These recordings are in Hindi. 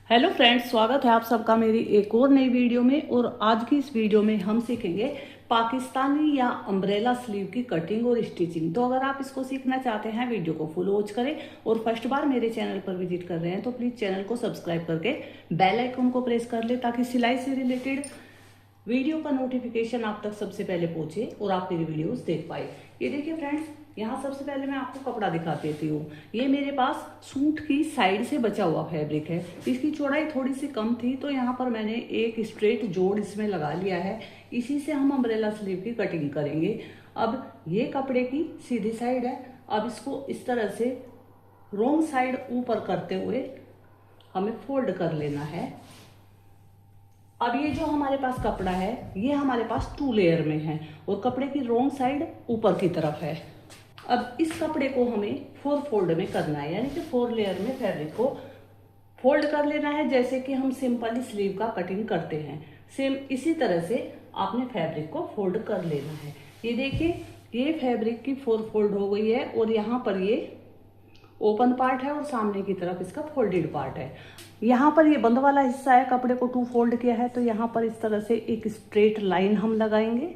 हेलो फ्रेंड्स, स्वागत है आप सबका मेरी एक और नई वीडियो में। और आज की इस वीडियो में हम सीखेंगे पाकिस्तानी या अम्ब्रेला स्लीव की कटिंग और स्टिचिंग। तो अगर आप इसको सीखना चाहते हैं वीडियो को फुल वॉच करें, और फर्स्ट बार मेरे चैनल पर विजिट कर रहे हैं तो प्लीज़ चैनल को सब्सक्राइब करके बेल आइकन को प्रेस कर ले, ताकि सिलाई से रिलेटेड वीडियो का नोटिफिकेशन आप तक सबसे पहले पहुंचे और आप मेरी वीडियोस देख पाए। ये देखिए फ्रेंड्स, यहाँ सबसे पहले मैं आपको कपड़ा दिखा देती हूँ। ये मेरे पास सूट की साइड से बचा हुआ फैब्रिक है। इसकी चौड़ाई थोड़ी सी कम थी, तो यहाँ पर मैंने एक स्ट्रेट जोड़ इसमें लगा लिया है। इसी से हम अम्ब्रेला स्लीव की कटिंग करेंगे। अब ये कपड़े की सीधी साइड है। अब इसको इस तरह से रॉन्ग साइड ऊपर करते हुए हमें फोल्ड कर लेना है। अब ये जो हमारे पास कपड़ा है, ये हमारे पास 2 लेयर में है और कपड़े की रॉन्ग साइड ऊपर की तरफ है। अब इस कपड़े को हमें 4 फोल्ड में करना है, यानी कि 4 लेयर में फैब्रिक को फोल्ड कर लेना है, जैसे कि हम सिंपली स्लीव का कटिंग करते हैं। सेम इसी तरह से आपने फैब्रिक को फोल्ड कर लेना है। ये देखिए, ये फैब्रिक की 4 फोल्ड हो गई है और यहाँ पर ये ओपन पार्ट है और सामने की तरफ इसका फोल्डेड पार्ट है। यहाँ पर ये बंद वाला हिस्सा है, कपड़े को 2 फोल्ड किया है, तो यहाँ पर इस तरह से एक स्ट्रेट लाइन हम लगाएंगे।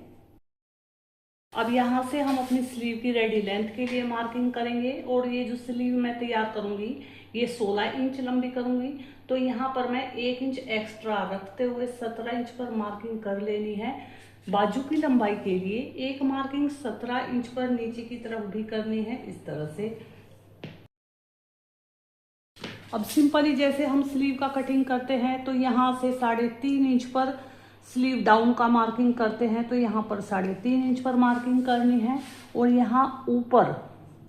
अब यहाँ से हम अपनी स्लीव की रेडी लेंथ के लिए मार्किंग करेंगे। और ये जो स्लीव मैं तैयार करूंगी, ये 16 इंच लंबी करूंगी, तो यहाँ पर मैं 1 इंच एक्स्ट्रा रखते हुए 17 इंच पर मार्किंग कर लेनी है। बाजू की लंबाई के लिए एक मार्किंग 17 इंच पर नीचे की तरफ भी करनी है, इस तरह से। अब सिंपली जैसे हम स्लीव का कटिंग करते हैं, तो यहाँ से 3.5 इंच पर स्लीव डाउन का मार्किंग करते हैं, तो यहाँ पर 3.5 इंच पर मार्किंग करनी है। और यहाँ ऊपर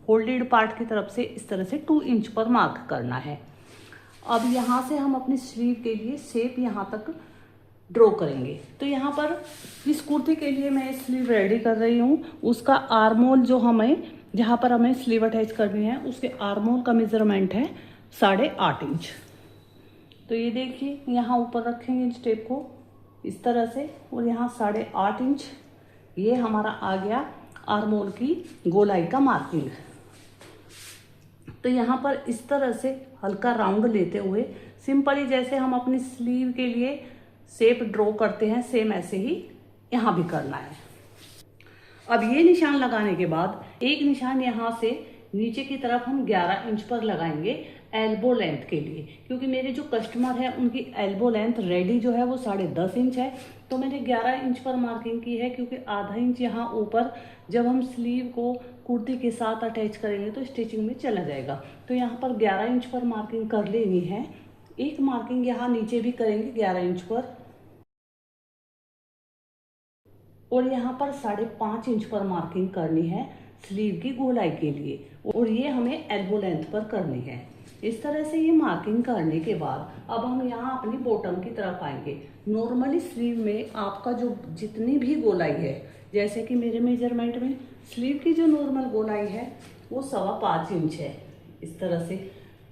फोल्डेड पार्ट की तरफ से इस तरह से 2 इंच पर मार्क करना है। अब यहाँ से हम अपनी स्लीव के लिए शेप यहाँ तक ड्रॉ करेंगे। तो यहाँ पर इस कुर्ती के लिए मैं स्लीव रेडी कर रही हूँ। उसका आर्मोल जो हमें, जहाँ पर हमें स्लीव अटैच करनी है, उसके आर्मोल का मेजरमेंट है 8.5 इंच। तो ये देखिए, यहाँ ऊपर रखेंगे इंच टेप को इस तरह से, और यहाँ 8.5 इंच ये हमारा आ गया आर्मोल की गोलाई का मार्किंग। तो यहाँ पर इस तरह से हल्का राउंड लेते हुए सिंपली जैसे हम अपनी स्लीव के लिए शेप ड्रॉ करते हैं, सेम ऐसे ही यहाँ भी करना है। अब ये निशान लगाने के बाद एक निशान यहाँ से नीचे की तरफ हम 11 इंच पर लगाएंगे एल्बो लेंथ के लिए, क्योंकि मेरे जो कस्टमर है उनकी एल्बो लेंथ रेडी जो है वो 10.5 इंच है। तो मैंने 11 इंच पर मार्किंग की है, क्योंकि आधा इंच यहाँ ऊपर जब हम स्लीव को कुर्ती के साथ अटैच करेंगे तो स्टिचिंग में चला जाएगा। तो यहाँ पर 11 इंच पर मार्किंग कर लेनी है। एक मार्किंग यहाँ नीचे भी करेंगे 11 इंच पर, और यहाँ पर 5.5 इंच पर मार्किंग करनी है स्लीव की गोलाई के लिए, और ये हमें एल्बो लेंथ पर करनी है। इस तरह से ये मार्किंग करने के बाद अब हम यहाँ अपनी बॉटम की तरफ आएंगे। नॉर्मली स्लीव में आपका जो जितनी भी गोलाई है, जैसे कि मेरे मेजरमेंट में स्लीव की जो नॉर्मल गोलाई है वो 5.25 इंच है, इस तरह से।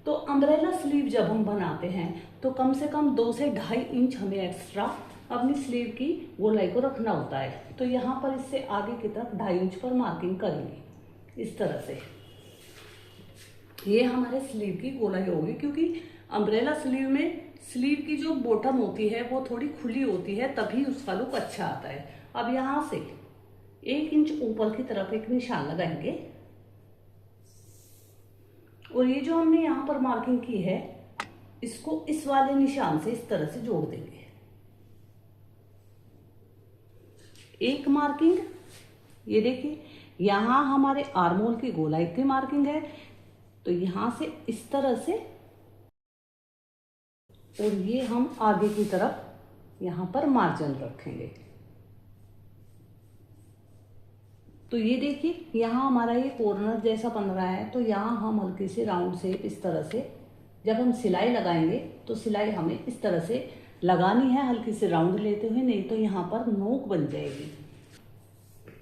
तो अम्ब्रेला स्लीव जब हम बनाते हैं तो कम से कम 2 से 2.5 इंच हमें एक्स्ट्रा अपनी स्लीव की गोलाई को रखना होता है। तो यहाँ पर इससे आगे की तरफ 2.5 इंच पर मार्किंग करेंगे इस तरह से। ये हमारे स्लीव की गोलाई होगी, क्योंकि अम्ब्रेला स्लीव में स्लीव की जो बॉटम होती है वो थोड़ी खुली होती है, तभी उसका लुक अच्छा आता है। अब यहाँ से 1 इंच ऊपर की तरफ एक निशान लगाएंगे, और ये जो हमने यहाँ पर मार्किंग की है इसको इस वाले निशान से इस तरह से जोड़ देंगे। एक मार्किंग, ये देखिए, यहाँ हमारे आर्मोल की गोलाई की मार्किंग है, तो यहाँ से इस तरह से, और ये हम आगे की तरफ यहाँ पर मार्जिन रखेंगे। तो ये देखिए, यहाँ हमारा ये कॉर्नर जैसा बन रहा है, तो यहाँ हम हल्की सी राउंड शेप इस तरह से, जब हम सिलाई लगाएंगे तो सिलाई हमें इस तरह से लगानी है, हल्की से राउंड लेते हुए, नहीं तो यहाँ पर नोक बन जाएगी।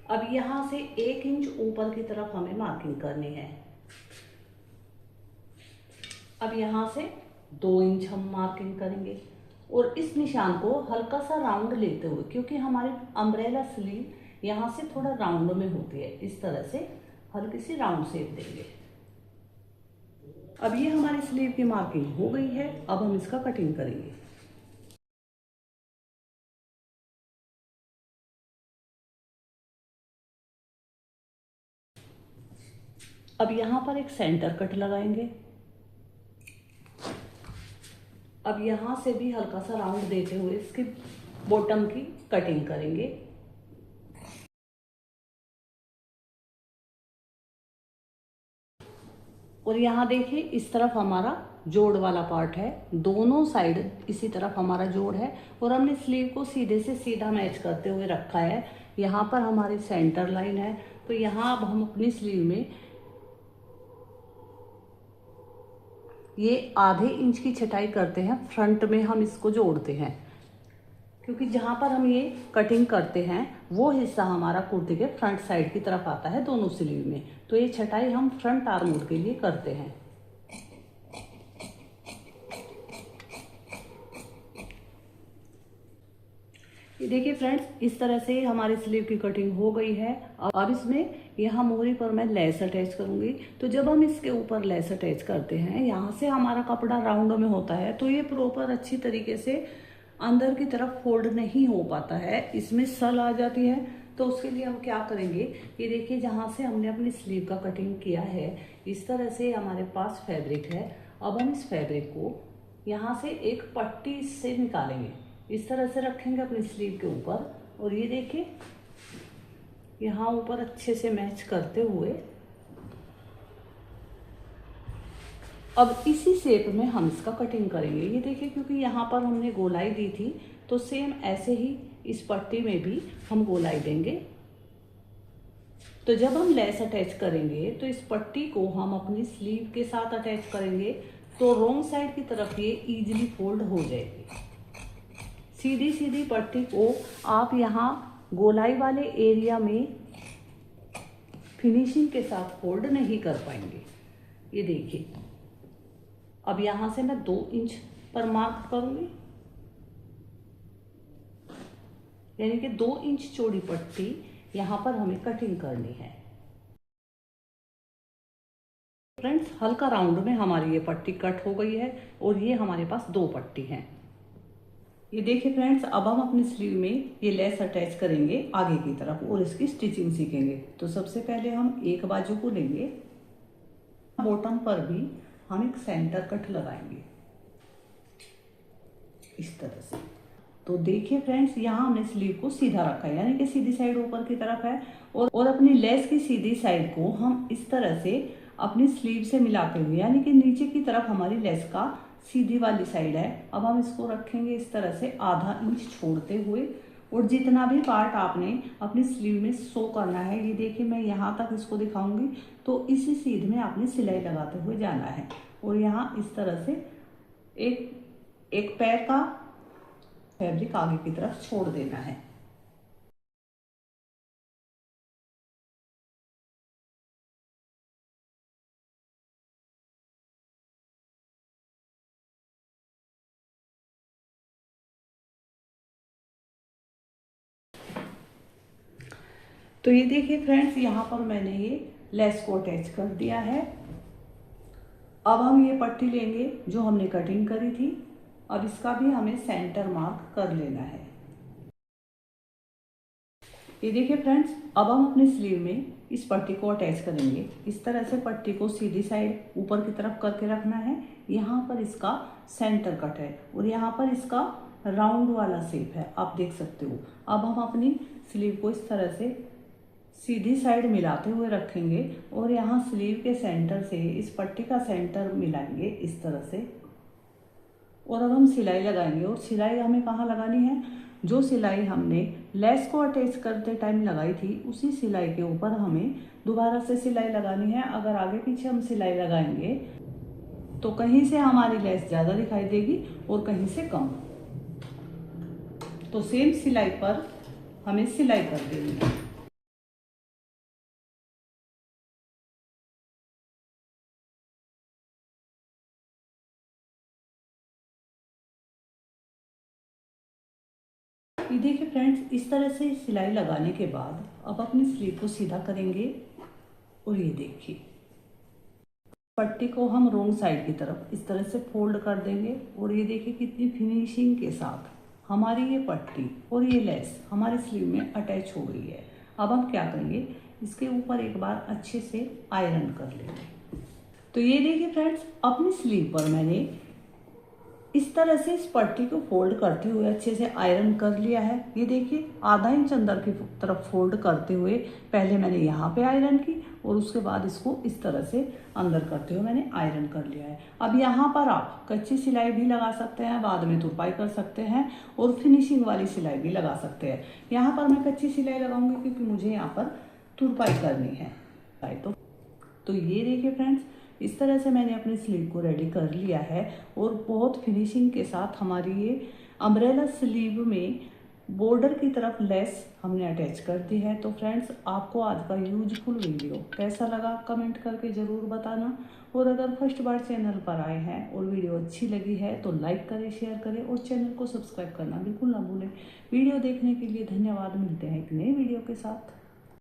अब यहाँ से 1 इंच ऊपर की तरफ हमें मार्किंग करनी है। अब यहाँ से 2 इंच हम मार्किंग करेंगे, और इस निशान को हल्का सा राउंड लेते हुए, क्योंकि हमारी अम्ब्रेला स्लीव यहाँ से थोड़ा राउंड में होती है, इस तरह से हल्की सी राउंड शेप देंगे। अब ये हमारी स्लीव की मार्किंग हो गई है। अब हम इसका कटिंग करेंगे। अब यहाँ पर एक सेंटर कट लगाएंगे। अब यहाँ से भी हल्का सा राउंड देते हुए इसकी बॉटम की कटिंग करेंगे। और यहाँ देखिए इस तरफ हमारा जोड़ वाला पार्ट है, दोनों साइड इसी तरफ हमारा जोड़ है और हमने स्लीव को सीधे से सीधा मैच करते हुए रखा है। यहाँ पर हमारी सेंटर लाइन है, तो यहाँ अब हम अपनी स्लीव में ये आधे इंच की छटाई करते हैं। फ्रंट में हम इसको जोड़ते हैं, क्योंकि जहाँ पर हम ये कटिंग करते हैं वो हिस्सा हमारा कुर्ती के फ्रंट साइड की तरफ आता है दोनों स्लीव में, तो ये छटाई हम फ्रंट आर्म होल के लिए करते हैं। ये देखिए फ्रेंड्स, इस तरह से हमारी स्लीव की कटिंग हो गई है। अब इसमें यहाँ मोहरी पर मैं लेस अटैच करूंगी। तो जब हम इसके ऊपर लेस अटैच करते हैं, यहाँ से हमारा कपड़ा राउंड में होता है, तो ये प्रॉपर अच्छी तरीके से अंदर की तरफ फोल्ड नहीं हो पाता है, इसमें सल आ जाती है। तो उसके लिए हम क्या करेंगे, ये देखिए जहाँ से हमने अपनी स्लीव का कटिंग किया है, इस तरह से हमारे पास फैब्रिक है। अब हम इस फैब्रिक को यहाँ से एक पट्टी से निकालेंगे, इस तरह से रखेंगे अपनी स्लीव के ऊपर। और ये देखिए यहाँ ऊपर अच्छे से मैच करते हुए अब इसी शेप में हम इसका कटिंग करेंगे। ये देखिए, क्योंकि यहाँ पर हमने गोलाई दी थी, तो सेम ऐसे ही इस पट्टी में भी हम गोलाई देंगे। तो जब हम लेस अटैच करेंगे तो इस पट्टी को हम अपनी स्लीव के साथ अटैच करेंगे, तो रोंग साइड की तरफ ये इजीली फोल्ड हो जाएगी। सीधी सीधी पट्टी को आप यहाँ गोलाई वाले एरिया में फिनिशिंग के साथ फोल्ड नहीं कर पाएंगे। ये देखिए, अब यहाँ से मैं 2 इंच पर मार्क करूंगी, यानी कि 2 इंच चौड़ी पट्टी यहाँ पर हमें कटिंग करनी है। फ्रेंड्स, हल्का राउंड में हमारी ये पट्टी कट हो गई है और ये हमारे पास 2 पट्टी हैं। ये देखिए फ्रेंड्स, अब हम अपनी स्लीव में ये लेस अटैच करेंगे आगे की तरफ और इसकी स्टिचिंग सीखेंगे। तो सबसे पहले हम एक बाजू को लेंगे, बॉटम पर भी हम एक सेंटर कट लगाएंगे इस तरह से। तो देखिए फ्रेंड्स, यहाँ हमने स्लीव को सीधा रखा है, यानी कि सीधी साइड ऊपर की तरफ है, और अपनी लेस की सीधी साइड को हम इस तरह से अपनी स्लीव से मिलाते हुए, यानी कि नीचे की तरफ हमारी लेस का सीधी वाली साइड है। अब हम इसको रखेंगे इस तरह से आधा इंच छोड़ते हुए, और जितना भी पार्ट आपने अपनी स्लीव में शो करना है, ये देखिए मैं यहाँ तक इसको दिखाऊंगी, तो इसी सीध में आपने सिलाई लगाते हुए जाना है। और यहाँ इस तरह से एक पैर का फैब्रिक आगे की तरफ छोड़ देना है। तो ये देखिए फ्रेंड्स, यहाँ पर मैंने ये लेस को अटैच कर दिया है। अब हम ये पट्टी लेंगे जो हमने कटिंग करी थी, अब इसका भी हमें सेंटर मार्क कर लेना है। ये देखिए फ्रेंड्स, अब हम अपनी स्लीव में इस पट्टी को अटैच करेंगे। इस तरह से पट्टी को सीधी साइड ऊपर की तरफ करके रखना है। यहाँ पर इसका सेंटर कट है और यहाँ पर इसका राउंड वाला शेप है, आप देख सकते हो। अब हम अपनी स्लीव को इस तरह से सीधी साइड मिलाते हुए रखेंगे और यहाँ स्लीव के सेंटर से इस पट्टी का सेंटर मिलाएंगे इस तरह से। और अब हम सिलाई लगाएंगे, और सिलाई हमें कहाँ लगानी है, जो सिलाई हमने लेस को अटैच करते टाइम लगाई थी उसी सिलाई के ऊपर हमें दोबारा से सिलाई लगानी है। अगर आगे पीछे हम सिलाई लगाएंगे तो कहीं से हमारी लेस ज़्यादा दिखाई देगी और कहीं से कम, तो सेम सिलाई पर हमें सिलाई कर देनी है। ये देखिए फ्रेंड्स, इस तरह से सिलाई लगाने के बाद अब अपनी स्लीव को सीधा करेंगे और ये देखिए पट्टी को हम रोंग साइड की तरफ इस तरह से फोल्ड कर देंगे और ये देखिए कितनी फिनिशिंग के साथ हमारी ये पट्टी और ये लेस हमारे स्लीव में अटैच हो गई है। अब हम क्या करेंगे, इसके ऊपर एक बार अच्छे से आयरन कर लेंगे। तो ये देखिए फ्रेंड्स, अपनी स्लीव पर मैंने इस तरह से इस पट्टी को फोल्ड करते हुए अच्छे से आयरन कर लिया है। ये देखिए आधा इंच अंदर की तरफ फोल्ड करते हुए पहले मैंने यहाँ पे आयरन की और उसके बाद इसको इस तरह से अंदर करते हुए मैंने आयरन कर लिया है। अब यहाँ पर आप कच्ची सिलाई भी लगा सकते हैं, बाद में तुरपाई कर सकते हैं और फिनिशिंग वाली सिलाई भी लगा सकते हैं। यहाँ पर मैं कच्ची सिलाई लगाऊंगी क्योंकि मुझे यहाँ पर तुरपाई करनी है। तो ये देखिए फ्रेंड्स, इस तरह से मैंने अपनी स्लीव को रेडी कर लिया है और बहुत फिनिशिंग के साथ हमारी ये अम्ब्रेला स्लीव में बॉर्डर की तरफ लेस हमने अटैच कर दी है। तो फ्रेंड्स, आपको आज का यूजफुल वीडियो कैसा लगा कमेंट करके ज़रूर बताना। और अगर फर्स्ट बार चैनल पर आए हैं और वीडियो अच्छी लगी है तो लाइक करें, शेयर करें और चैनल को सब्सक्राइब करना बिल्कुल ना भूलें। वीडियो देखने के लिए धन्यवाद। मिलते हैं एक नए वीडियो के साथ।